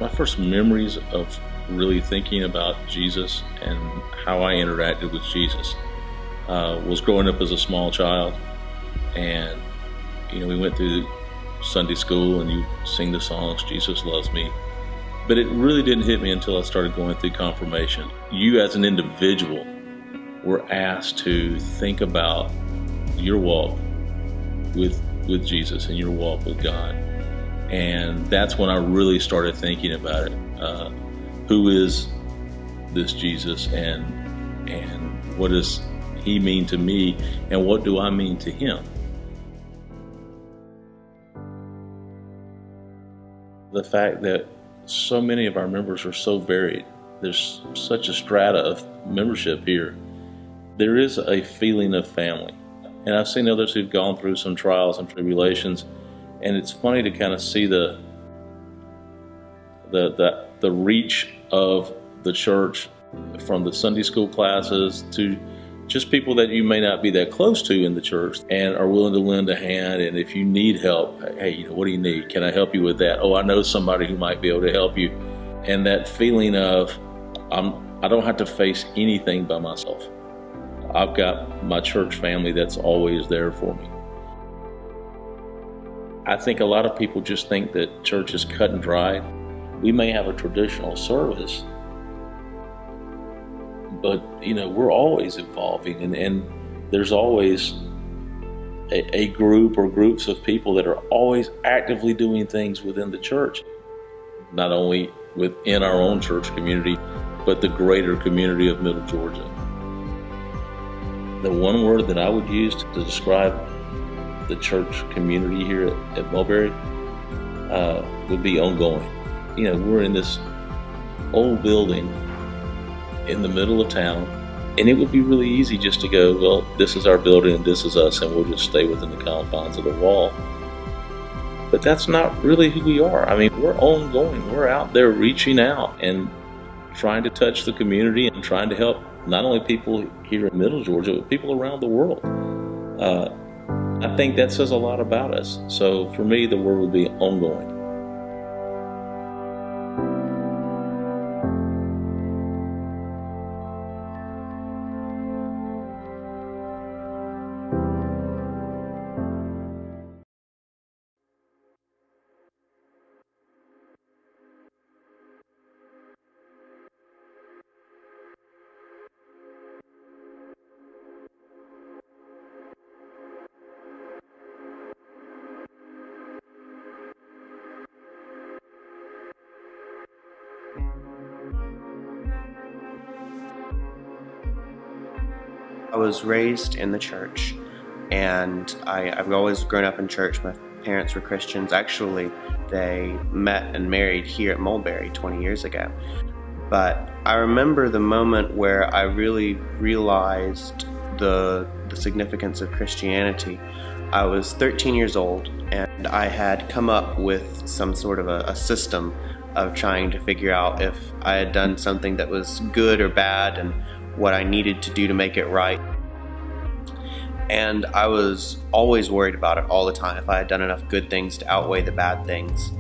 My first memories of really thinking about Jesus and how I interacted with Jesus was growing up as a small child. And we went through Sunday school and you sing the songs, Jesus Loves Me. But it really didn't hit me until I started going through confirmation. You as an individual were asked to think about your walk with Jesus and your walk with God. And that's when I really started thinking about it. Who is this Jesus, and what does he mean to me, and what do I mean to him? The fact that so many of our members are so varied, there's such a strata of membership here, there is a feeling of family. And I've seen others who've gone through some trials and tribulations, and it's funny to kind of see the reach of the church, from the Sunday school classes to just people that you may not be that close to in the church and are willing to lend a hand. And if you need help, hey, what do you need? Can I help you with that? Oh, I know somebody who might be able to help you. And that feeling of I don't have to face anything by myself. I've got my church family that's always there for me. I think a lot of people just think that church is cut and dry. We may have a traditional service, but we're always evolving, and there's always a group or groups of people that are always actively doing things within the church, not only within our own church community, but the greater community of Middle Georgia. The one word that I would use to describe the church community here at Mulberry would be ongoing. We're in this old building in the middle of town, and it would be really easy just to go, well, this is our building and this is us, and we'll just stay within the confines of the wall. But that's not really who we are. I mean, we're ongoing. We're out there reaching out and trying to touch the community and trying to help not only people here in Middle Georgia, but people around the world. I think that says a lot about us. So for me, the word would be ongoing. I was raised in the church, and I've always grown up in church. My parents were Christians. Actually, they met and married here at Mulberry 20 years ago. But I remember the moment where I really realized the significance of Christianity. I was 13 years old, and I had come up with some sort of a system of trying to figure out if I had done something that was good or bad, and what I needed to do to make it right. And I was always worried about it all the time, if I had done enough good things to outweigh the bad things.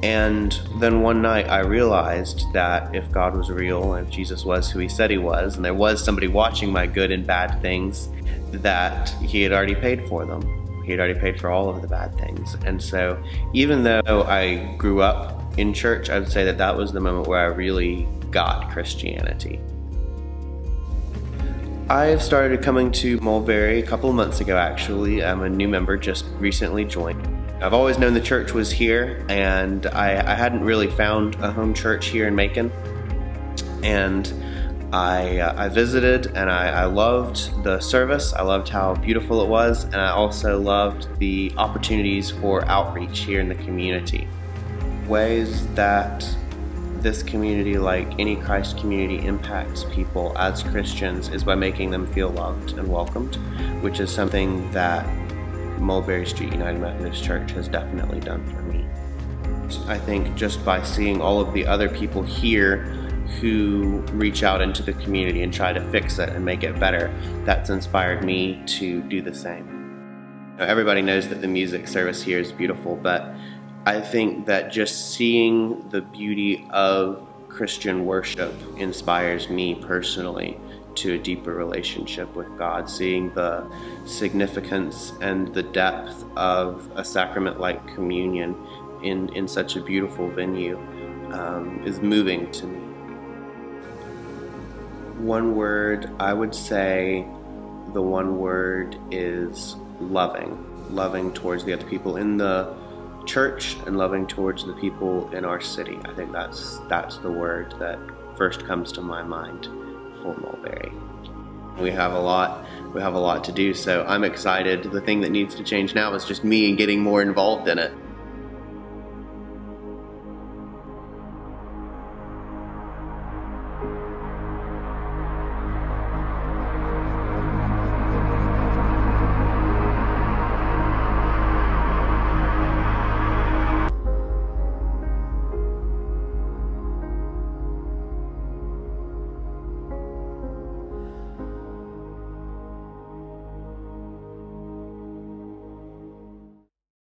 And then one night I realized that if God was real, and if Jesus was who he said he was, and there was somebody watching my good and bad things, that he had already paid for them. He had already paid for all of the bad things. And so even though I grew up in church, I would say that that was the moment where I really got Christianity. I've started coming to Mulberry a couple of months ago, actually. I'm a new member, just recently joined. I've always known the church was here, and I hadn't really found a home church here in Macon. And I visited, and I loved the service. I loved how beautiful it was, and I also loved the opportunities for outreach here in the community. Ways that this community, like any Christ community, impacts people as Christians is by making them feel loved and welcomed, which is something that Mulberry Street United Methodist Church has definitely done for me. I think just by seeing all of the other people here who reach out into the community and try to fix it and make it better, that's inspired me to do the same. Everybody knows that the music service here is beautiful, but I think that just seeing the beauty of Christian worship inspires me personally to a deeper relationship with God. Seeing the significance and the depth of a sacrament like communion in such a beautiful venue is moving to me. One word, I would say the one word is loving. Loving towards the other people in the church and loving towards the people in our city. I think that's the word that first comes to my mind for Mulberry. We have a lot to do, so I'm excited. The thing that needs to change now is just me getting more involved in it.